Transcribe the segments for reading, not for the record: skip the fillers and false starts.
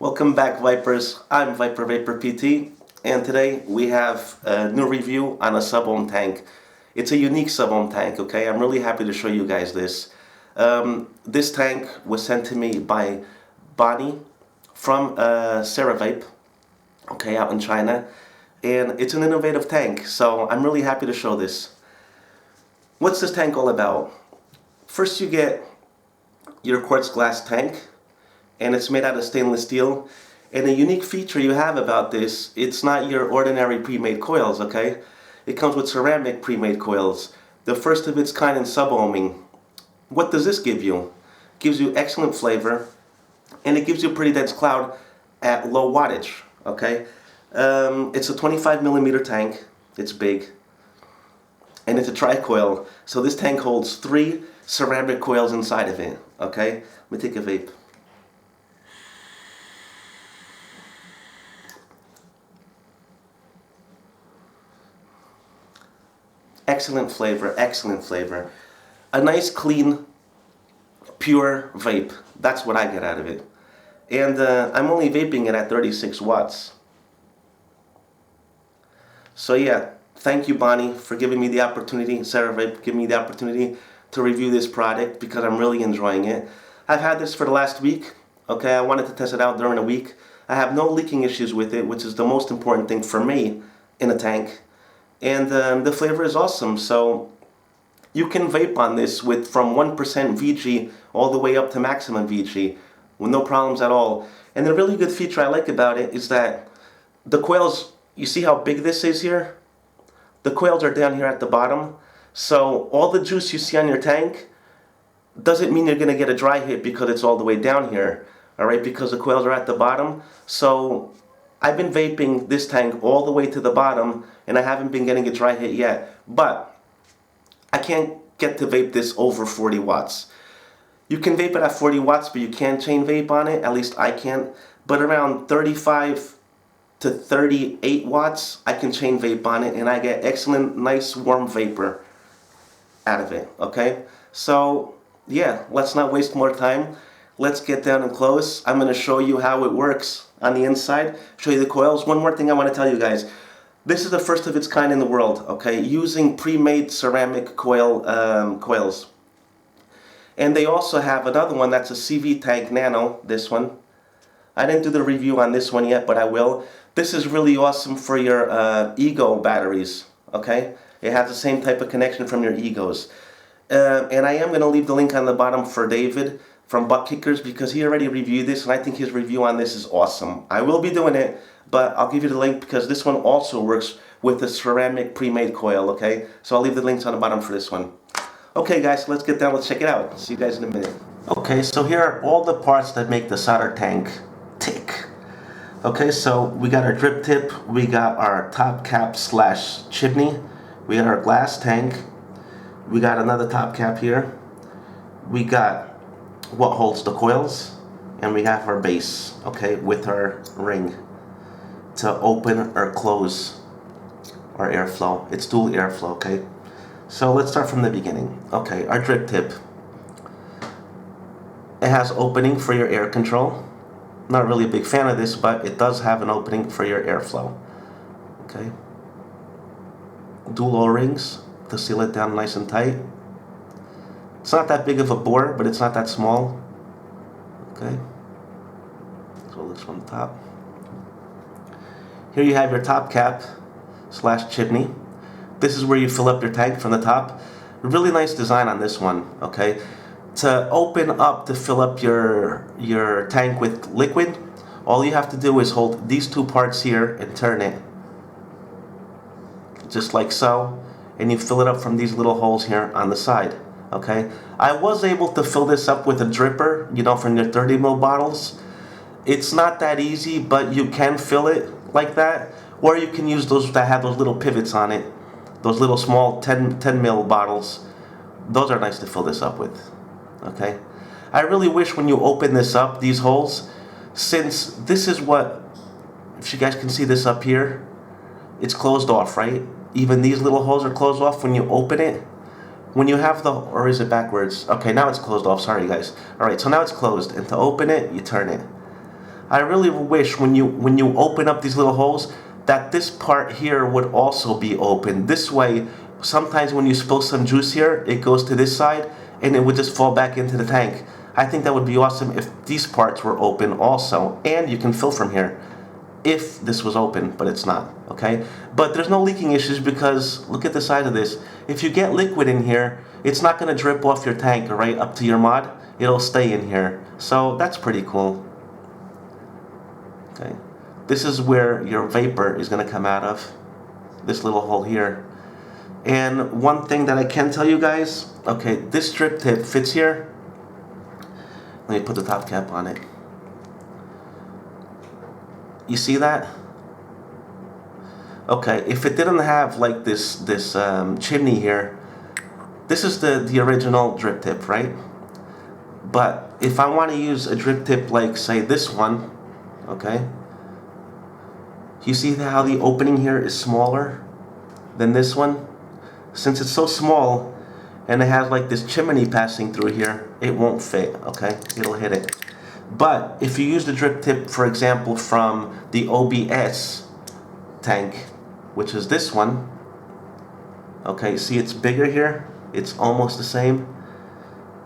Welcome back, Vipers. I'm Vipervaporpt, and today we have a new review on a subohm tank. It's a unique subohm tank, okay? I'm really happy to show you guys this. This tank was sent to me by Bonnie from Ceravape, okay, out in China. And it's an innovative tank, so I'm really happy to show this. What's this tank all about? First, you get your quartz glass tank, and it's made out of stainless steel. And a unique feature you have about this, it's not your ordinary pre-made coils, okay? It comes with ceramic pre-made coils, the first of its kind in subohming. What does this give you? It gives you excellent flavor, and it gives you a pretty dense cloud at low wattage, okay? It's a 25 millimeter tank, it's big, and it's a tri-coil, so this tank holds 3 ceramic coils inside of it, okay? Let me take a vape. Excellent flavor, excellent flavor. A nice, clean, pure vape. That's what I get out of it. And I'm only vaping it at 36 watts. So yeah, thank you, Bonnie, for giving me the opportunity, Ceravape, giving me the opportunity to review this product because I'm really enjoying it. I've had this for the last week. Okay, I wanted to test it out during the week. I have no leaking issues with it, which is the most important thing for me in a tank. And the flavor is awesome, so you can vape on this with from 1% VG all the way up to maximum VG with no problems at all. And the really good feature I like about it is that the coils, you see how big this is here? The coils are down here at the bottom, so all the juice you see on your tank doesn't mean you're going to get a dry hit because it's all the way down here, alright, because the coils are at the bottom. So I've been vaping this tank all the way to the bottom, and I haven't been getting a dry hit yet. But I can't get to vape this over 40 watts. You can vape it at 40 watts, but you can't chain vape on it. At least I can't. But around 35 to 38 watts, I can chain vape on it, and I get excellent, nice, warm vapor out of it. Okay? So, yeah, let's not waste more time. Let's get down and close. I'm going to show you how it works on the inside, show you the coils. One more thing I want to tell you guys. This is the first of its kind in the world, okay, using pre-made ceramic coils. And they also have another one that's a CV Tank Nano, this one. I didn't do the review on this one yet, but I will. This is really awesome for your Ego batteries, okay? It has the same type of connection from your Egos. And I am going to leave the link on the bottom for David from Butt Kickers because he already reviewed this, and I think his review on this is awesome. I will be doing it, but I'll give you the link because this one also works with the ceramic pre-made coil, okay? So I'll leave the links on the bottom for this one. Okay guys, let's get down, let's check it out. See you guys in a minute. Okay, so here are all the parts that make the solder tank tick. Okay, so we got our drip tip, we got our top cap / chimney, we got our glass tank, we got another top cap here, we got what holds the coils, and we have our base, okay, with our ring to open or close our airflow. It's dual airflow, okay? So let's start from the beginning. Okay, our drip tip. It has opening for your air control. Not really a big fan of this, but it does have an opening for your airflow. Okay. Dual O-rings to seal it down nice and tight. It's not that big of a bore, but it's not that small. Okay. So it looks from the top. Here you have your top cap / chimney. This is where you fill up your tank from the top. Really nice design on this one, okay? To open up to fill up your tank with liquid, all you have to do is hold these 2 parts here and turn it. Just like so. And you fill it up from these little holes here on the side. Okay, I was able to fill this up with a dripper, you know, from your 30 ml bottles. It's not that easy, but you can fill it like that, or you can use those that have those little pivots on it, those little small 10 ml bottles. Those are nice to fill this up with. Okay, I really wish when you open this up, these holes, since this is what, if you guys can see this up here, it's closed off, right? Even these little holes are closed off when you open it. When you have the, or is it backwards? Okay, now it's closed off, sorry guys. Alright, so now it's closed, and to open it, you turn it. I really wish when you open up these little holes that this part here would also be open. This way, sometimes when you spill some juice here, it goes to this side and it would just fall back into the tank. I think that would be awesome if these parts were open also, and you can fill from here if this was open, but it's not, okay? But there's no leaking issues because look at the side of this. If you get liquid in here, it's not gonna drip off your tank, right, up to your mod. It'll stay in here. So that's pretty cool. Okay. This is where your vapor is gonna come out of. This little hole here. And one thing that I can tell you guys, okay, this drip tip fits here. Let me put the top cap on it. You see that? Okay, if it didn't have like this chimney here, this is the original drip tip, right? But if I want to use a drip tip like say this one, okay, you see how the opening here is smaller than this one? Since it's so small and it has like this chimney passing through here, it won't fit, okay? It'll hit it. But if you use the drip tip, for example, from the OBS tank, which is this one, okay, see it's bigger here? It's almost the same.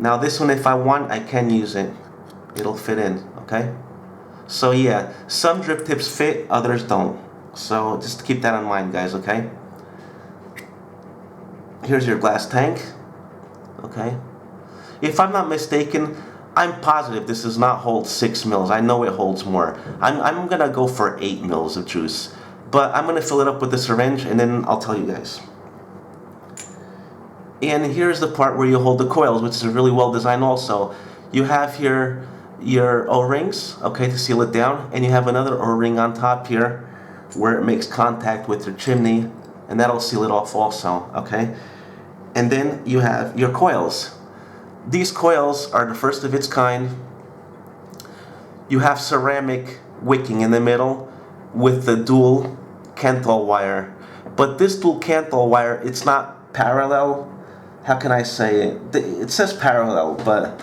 Now this one, if I want, I can use it. It'll fit in, okay? So yeah, some drip tips fit, others don't. So just keep that in mind, guys, okay? Here's your glass tank, okay? If I'm not mistaken, I'm positive this does not hold 6 mils. I know it holds more. I'm gonna go for 8 mils of juice. But I'm gonna fill it up with the syringe and then I'll tell you guys. And here's the part where you hold the coils, which is really well designed also. You have here your O-rings, okay, to seal it down, and you have another O-ring on top here where it makes contact with your chimney, and that'll seal it off also, okay? And then you have your coils. These coils are the first of its kind. You have ceramic wicking in the middle with the dual Kanthal wire. But this dual Kanthal wire, it's not parallel. How can I say it? It says parallel, but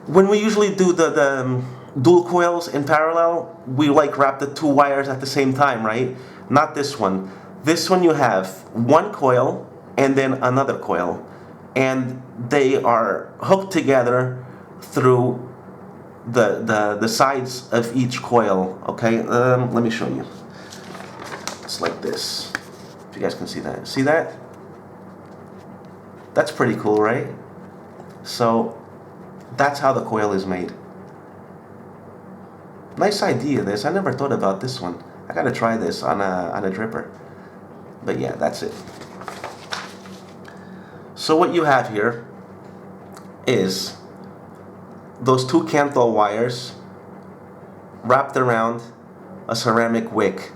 when we usually do the dual coils in parallel, we like wrap the two wires at the same time, right? Not this one. This one you have one coil and then another coil, and they are hooked together through the sides of each coil, okay? Let me show you. It's like this. If you guys can see that. See that? That's pretty cool, right? So that's how the coil is made. Nice idea, this. I never thought about this one. I gotta try this on a dripper. But yeah, that's it. So what you have here is those two Kanthal wires wrapped around a ceramic wick.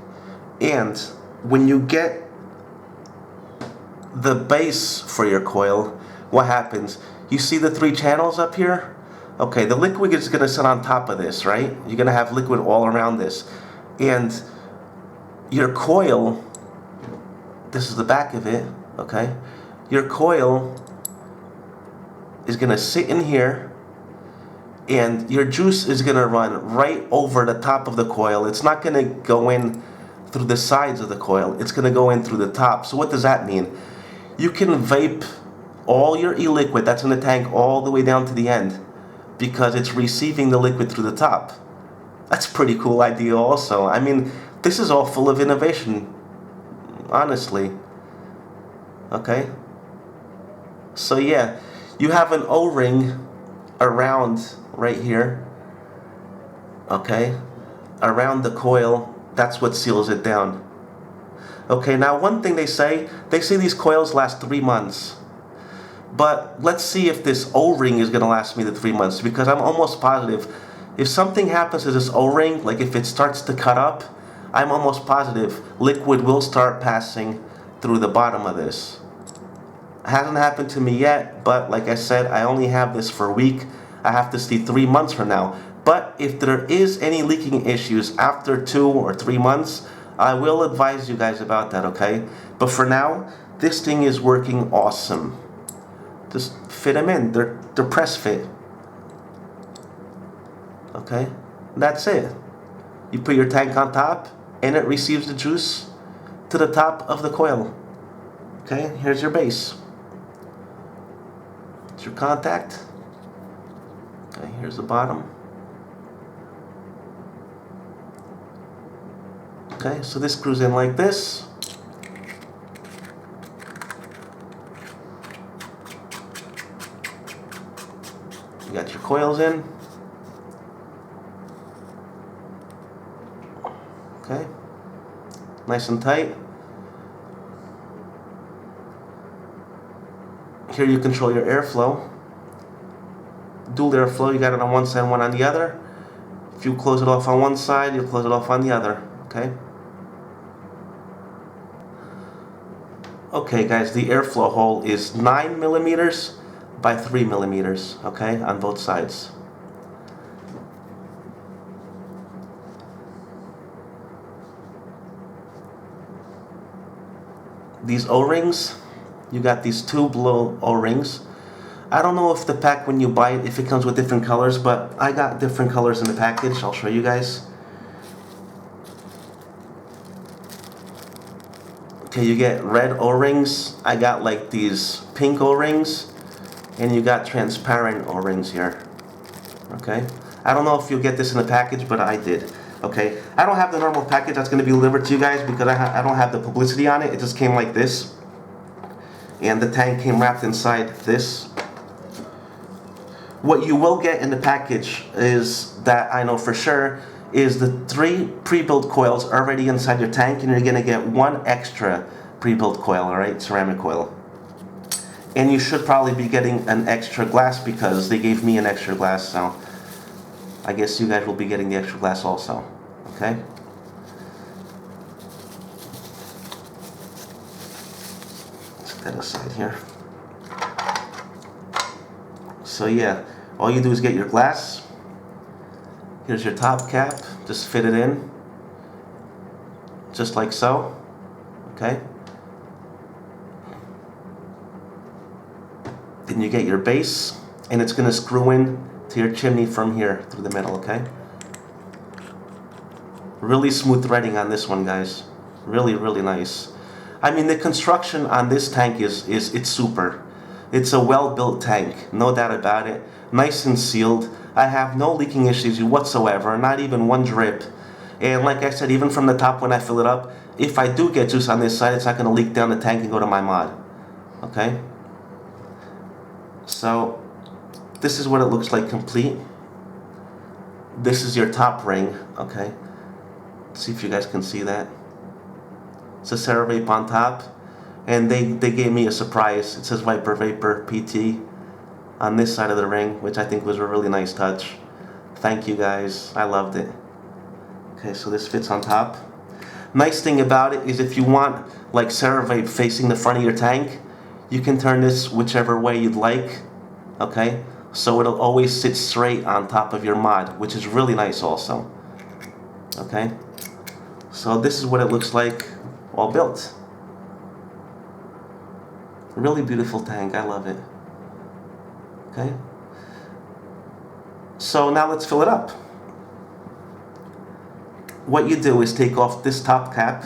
And when you get the base for your coil, what happens? You see the 3 channels up here? Okay, the liquid is going to sit on top of this, right? You're going to have liquid all around this. And your coil, this is the back of it, okay? Your coil is going to sit in here, and your juice is going to run right over the top of the coil. It's not going to go in through the sides of the coil. It's going to go in through the top. So what does that mean? You can vape all your e-liquid that's in the tank all the way down to the end because it's receiving the liquid through the top. That's a pretty cool idea also. I mean, this is all full of innovation, honestly. Okay? So yeah, you have an O-ring around right here, okay, around the coil. That's what seals it down. Okay, now one thing they say these coils last 3 months. But let's see if this O-ring is going to last me the 3 months, because I'm almost positive if something happens to this O-ring, like if it starts to cut up, I'm almost positive liquid will start passing through the bottom of this. It hasn't happened to me yet, but like I said, I only have this for a week. I have to see 3 months from now. But if there is any leaking issues after 2 or 3 months, I will advise you guys about that, okay? But for now, this thing is working awesome. Just fit them in. They're press fit. Okay? that's it. You put your tank on top and it receives the juice to the top of the coil. Okay, here's your base. It's your contact. Okay, here's the bottom. Okay, so this screws in like this. You got your coils in. Okay, nice and tight. Here you control your airflow. Dual airflow, you got it on one side, one on the other. If you close it off on one side, you'll close it off on the other, okay? Okay guys, the airflow hole is 9 millimeters by 3 millimeters, okay, on both sides. These O-rings, you got these two blue O-rings. I don't know if the pack, when you buy it, if it comes with different colors, but I got different colors in the package. I'll show you guys. Okay, you get red O-rings. I got like these pink O-rings, and you got transparent O-rings here. Okay, I don't know if you'll get this in the package, but I did. Okay, I don't have the normal package that's going to be delivered to you guys because I don't have the publicity on it. It just came like this, and the tank came wrapped inside this. What you will get in the package is, that I know for sure, is the 3 pre-built coils already inside your tank, and you're going to get 1 extra pre-built coil, alright, ceramic coil. And you should probably be getting an extra glass because they gave me an extra glass, so I guess you guys will be getting the extra glass also, okay? Set that aside here. So yeah, all you do is get your glass. Here's your top cap, just fit it in, just like so, okay? Then you get your base, and it's gonna screw in to your chimney from here through the middle, okay? Really smooth threading on this one, guys. Really, really nice. I mean, the construction on this tank it's super. It's a well-built tank, no doubt about it. Nice and sealed. I have no leaking issues whatsoever, not even one drip. And like I said, even from the top when I fill it up, if I do get juice on this side, it's not gonna leak down the tank and go to my mod, okay? So, this is what it looks like complete. This is your top ring, okay? Let's see if you guys can see that. It's a Ceravape on top, and they gave me a surprise. It says Vipervaporpt on this side of the ring, which I think was a really nice touch. Thank you guys, I loved it. Okay, so this fits on top. Nice thing about it is if you want like Ceravape facing the front of your tank, you can turn this whichever way you'd like, okay? So it'll always sit straight on top of your mod, which is really nice also, okay? So this is what it looks like all built. Really beautiful tank, I love it, okay? So now let's fill it up. What you do is take off this top cap,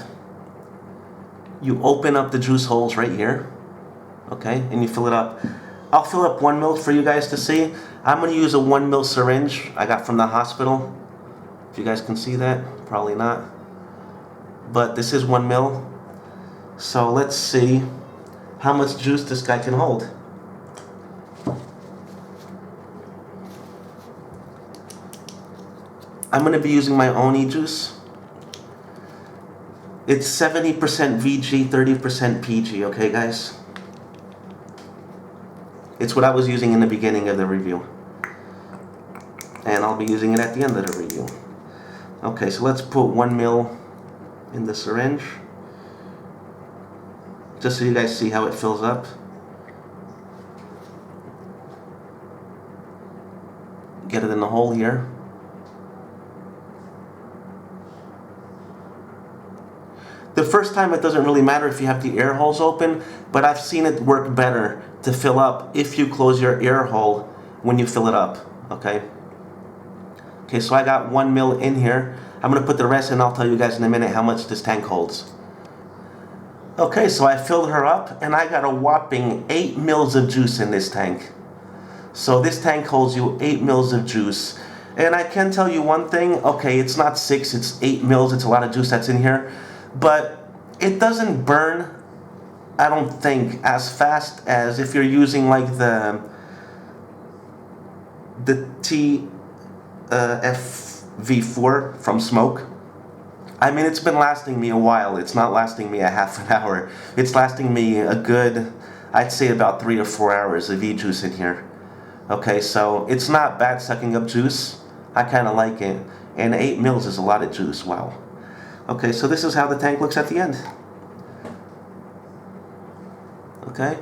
you open up the juice holes right here, okay, and you fill it up. I'll fill up 1 ml for you guys to see. I'm going to use a 1 ml syringe I got from the hospital. If you guys can see that, probably not. But this is 1 ml. So let's see how much juice this guy can hold. I'm going to be using my own e-juice. It's 70% VG, 30% PG, okay guys? It's what I was using in the beginning of the review. And I'll be using it at the end of the review. Okay, so let's put 1 ml in the syringe. Just so you guys see how it fills up. Get it in the hole here. The first time it doesn't really matter if you have the air holes open, but I've seen it work better to fill up if you close your air hole when you fill it up, okay? Okay, so I got 1 mil in here. I'm going to put the rest in. I'll tell you guys in a minute how much this tank holds. Okay, so I filled her up, and I got a whopping 8 mils of juice in this tank. So this tank holds you 8 mils of juice. And I can tell you one thing, okay, it's not 6, it's 8 mils, it's a lot of juice that's in here. But it doesn't burn, I don't think, as fast as if you're using like the FV4 from Smoke. I mean, it's been lasting me a while. It's not lasting me a half an hour. It's lasting me a good, I'd say about 3 or 4 hours of e-juice in here. Okay, so it's not bad sucking up juice. I kind of like it. And 8 mils is a lot of juice, wow. Okay, so this is how the tank looks at the end. Okay.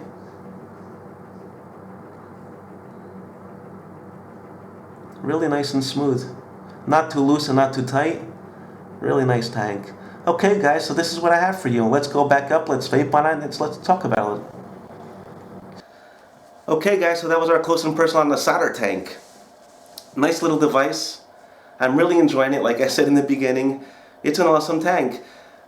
Really nice and smooth. Not too loose and not too tight. Really nice tank. Okay guys, so this is what I have for you. Let's go back up, let's vape on it, and let's talk about it. Okay guys, so that was our close and personal on the Soter tank. Nice little device. I'm really enjoying it. Like I said in the beginning, it's an awesome tank.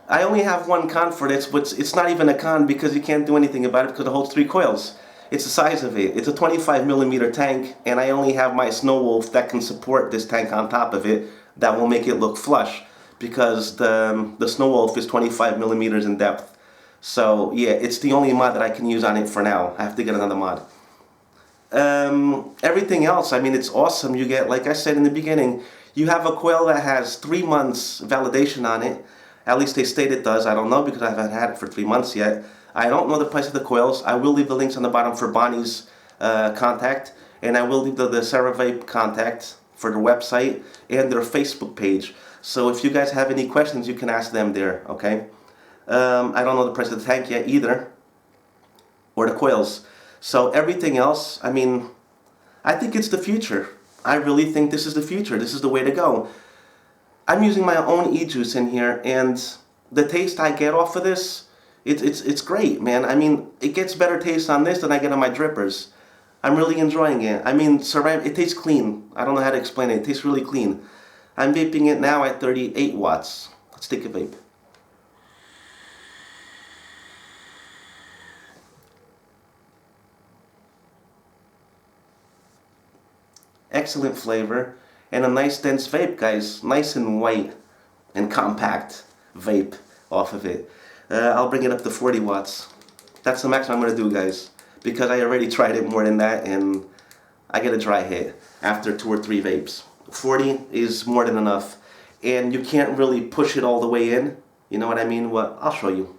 I only have one con for it, but it's not even a con because you can't do anything about it because it holds 3 coils. It's the size of it. It's a 25mm tank, and I only have my Snow Wolf that can support this tank on top of it that will make it look flush, because the Snow Wolf is 25mm in depth. So yeah, it's the only mod that I can use on it for now. I have to get another mod. Everything else, I mean, it's awesome. You get, like I said in the beginning, you have a coil that has 3 months validation on it. At least they state it does. I don't know because I haven't had it for 3 months yet. I don't know the price of the coils. I will leave the links on the bottom for Bonnie's contact, and I will leave the Ceravape contact for their website and their Facebook page. So if you guys have any questions, you can ask them there, okay? I don't know the price of the tank yet either, or the coils. So everything else, I mean, I think it's the future. I really think this is the future. This is the way to go. I'm using my own e-juice in here, and the taste I get off of this, it's great, man. I mean, it gets better taste on this than I get on my drippers. I'm really enjoying it. I mean, Ceravape, it tastes clean. I don't know how to explain it. It tastes really clean. I'm vaping it now at 38 watts. Let's take a vape. Excellent flavor and a nice dense vape, guys. Nice and white and compact vape off of it. I'll bring it up to 40 watts. That's the maximum I'm going to do, guys, because I already tried it more than that and I get a dry hit after 2 or 3 vapes. 40 is more than enough, and you can't really push it all the way in. You know what I mean? Well, I'll show you.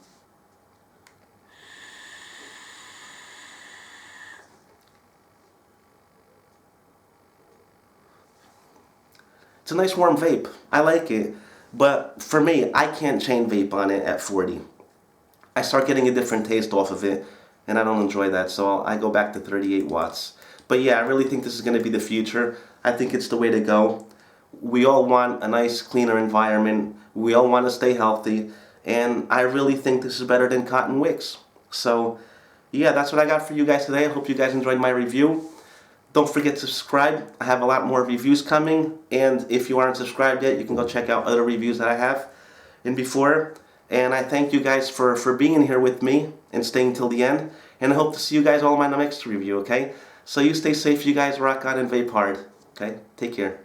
It's a nice warm vape. I like it. But for me, I can't chain vape on it at 40. I start getting a different taste off of it, and I don't enjoy that, so I go back to 38 watts. But yeah, I really think this is going to be the future. I think it's the way to go. We all want a nice, cleaner environment. We all want to stay healthy, and I really think this is better than cotton wicks. So yeah, that's what I got for you guys today. I hope you guys enjoyed my review. Don't forget to subscribe. I have a lot more reviews coming, and if you aren't subscribed yet, you can go check out other reviews that I have in before. And I thank you guys for being in here with me and staying till the end, and I hope to see you guys all in my next review, okay? So you stay safe, you guys rock on and vape hard, okay? Take care.